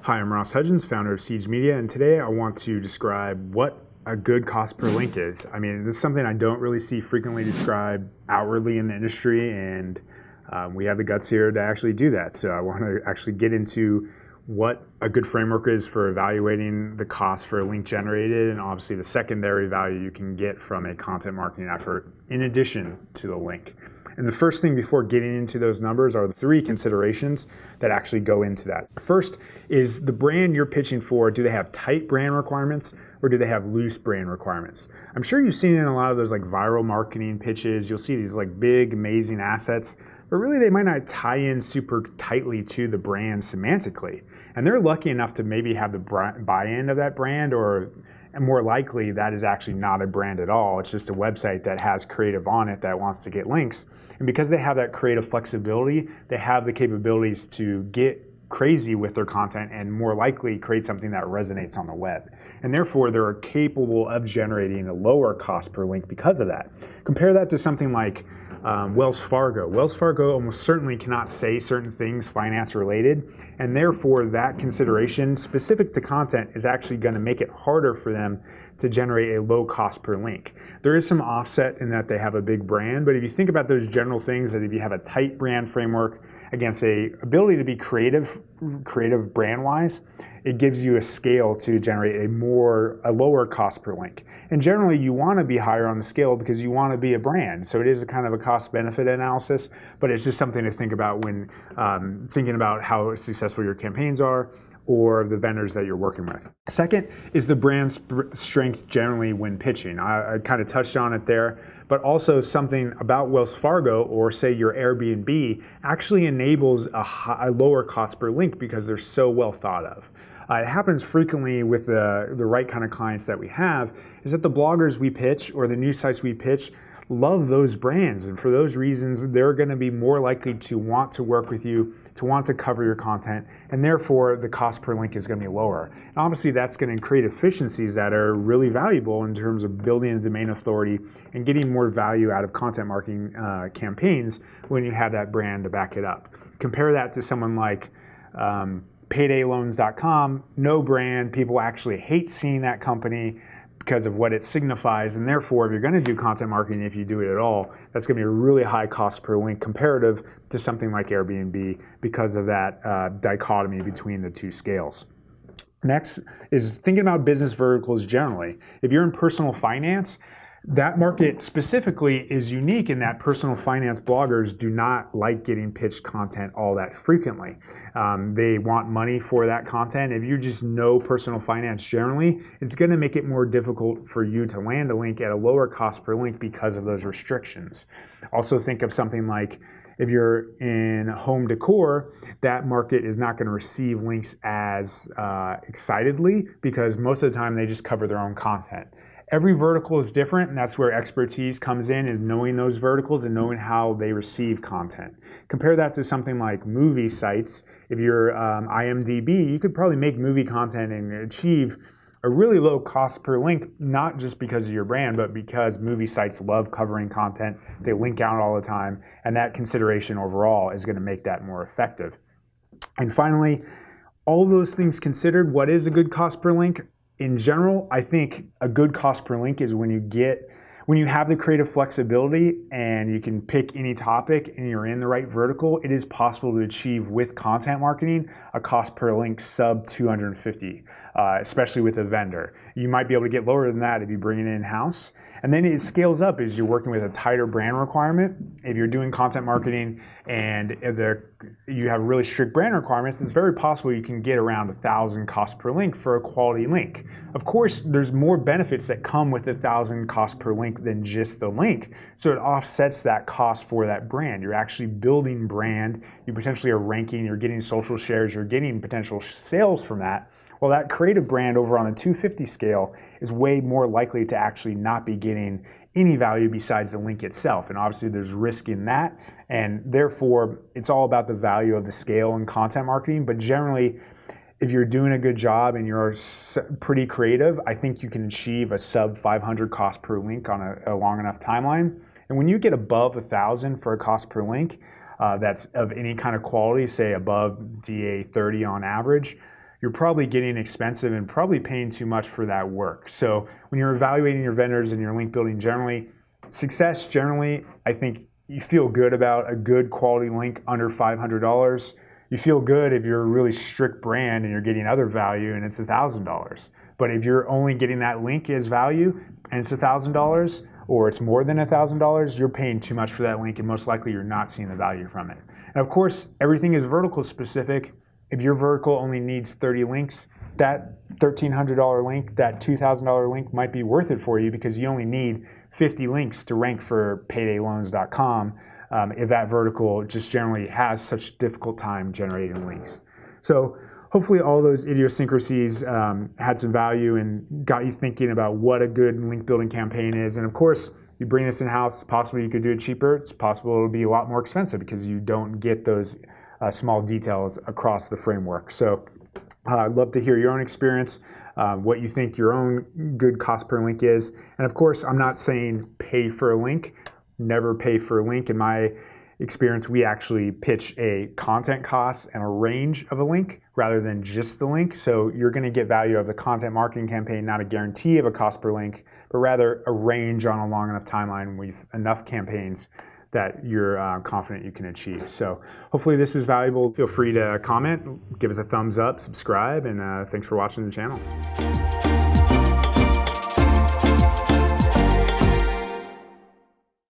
Hi, I'm Ross Hudgens, founder of Siege Media, and today I want to describe what a good cost per link is. I mean, this is something I don't really see frequently described outwardly in the industry, and we have the guts here to actually do that. So I want to actually get into what a good framework is for evaluating the cost for a link generated, and obviously the secondary value you can get from a content marketing effort in addition to the link. And the first thing before getting into those numbers are the three considerations that actually go into that. First is the brand you're pitching for. Do they have tight brand requirements or do they have loose brand requirements? I'm sure you've seen in a lot of those like viral marketing pitches, you'll see these like big, amazing assets, but really they might not tie in super tightly to the brand semantically. And they're lucky enough to maybe have the buy-in of that brand, and more likely that is actually not a brand at all. It's just a website that has creative on it that wants to get links. And because they have that creative flexibility, they have the capabilities to get crazy with their content and more likely create something that resonates on the web. And therefore, they're capable of generating a lower cost per link because of that. Compare that to something like Wells Fargo. Wells Fargo almost certainly cannot say certain things finance related, and therefore that consideration specific to content is actually going to make it harder for them to generate a low cost per link. There is some offset in that they have a big brand, but if you think about those general things, that if you have a tight brand framework against a ability to be creative brand-wise, it gives you a scale to generate a lower cost per link. And generally, you want to be higher on the scale because you want to be a brand. So it is a kind of a cost-benefit analysis, but it's just something to think about when thinking about how successful your campaigns are or the vendors that you're working with. Second is the brand strength generally when pitching. I kind of touched on it there, but also something about Wells Fargo or say your Airbnb actually enables a lower cost per link because they're so well thought of. It happens frequently with the right kind of clients that we have, is that the bloggers we pitch or the news sites we pitch love those brands, and for those reasons they're going to be more likely to want to work with you, to want to cover your content, and therefore the cost per link is going to be lower. And obviously that's going to create efficiencies that are really valuable in terms of building a domain authority and getting more value out of content marketing campaigns when you have that brand to back it up. Compare that to someone like paydayloans.com, no brand, people actually hate seeing that company because of what it signifies, and therefore if you're going to do content marketing, if you do it at all, that's going to be a really high cost per link comparative to something like Airbnb because of that dichotomy between the two scales. Next is thinking about business verticals generally. If you're in personal finance, that market specifically is unique in that personal finance bloggers do not like getting pitched content all that frequently. They want money for that content. If you just know personal finance generally, it's going to make it more difficult for you to land a link at a lower cost per link because of those restrictions. Also think of something like if you're in home decor, that market is not going to receive links as excitedly because most of the time they just cover their own content. Every vertical is different, and that's where expertise comes in, is knowing those verticals and knowing how they receive content. Compare that to something like movie sites. If you're IMDb, you could probably make movie content and achieve a really low cost per link, not just because of your brand, but because movie sites love covering content. They link out all the time, and that consideration overall is going to make that more effective. And finally, all those things considered, what is a good cost per link? In general, I think a good cost per link is when you have the creative flexibility and you can pick any topic and you're in the right vertical, it is possible to achieve with content marketing a cost per link sub 250, especially with a vendor. You might be able to get lower than that if you bring it in-house. And then it scales up as you're working with a tighter brand requirement. If you're doing content marketing and you have really strict brand requirements, it's very possible you can get around 1,000 cost per link for a quality link. Of course, there's more benefits that come with 1,000 cost per link than just the link. So it offsets that cost for that brand. You're actually building brand. You potentially are ranking, you're getting social shares, you're getting potential sales from that. Well, that creative brand over on the 250 scale is way more likely to actually not be getting any value besides the link itself. And obviously there's risk in that. And therefore, it's all about the value of the scale in content marketing. But generally, if you're doing a good job and you're pretty creative, I think you can achieve a sub 500 cost per link on a long enough timeline. And when you get above 1,000 for a cost per link, that's of any kind of quality, say above DA 30 on average, you're probably getting expensive and probably paying too much for that work. So when you're evaluating your vendors and your link building generally, success generally, I think you feel good about a good quality link under $500. You feel good if you're a really strict brand and you're getting other value and it's $1,000. But if you're only getting that link as value and it's $1,000 or it's more than $1,000, you're paying too much for that link and most likely you're not seeing the value from it. And of course, everything is vertical specific. If your vertical only needs 30 links, that $1,300 link, that $2,000 link might be worth it for you because you only need 50 links to rank for paydayloans.com if that vertical just generally has such difficult time generating links. So hopefully all those idiosyncrasies had some value and got you thinking about what a good link building campaign is. And of course, you bring this in-house, it's possible you could do it cheaper. It's possible it'll be a lot more expensive because you don't get those small details across the framework. So I'd love to hear your own experience, what you think your own good cost per link is. And of course, I'm not saying pay for a link, never pay for a link. In my experience, we actually pitch a content cost and a range of a link rather than just the link. So you're going to get value of the content marketing campaign, not a guarantee of a cost per link, but rather a range on a long enough timeline with enough campaigns that you're confident you can achieve. So hopefully this was valuable. Feel free to comment, give us a thumbs up, subscribe, and thanks for watching the channel.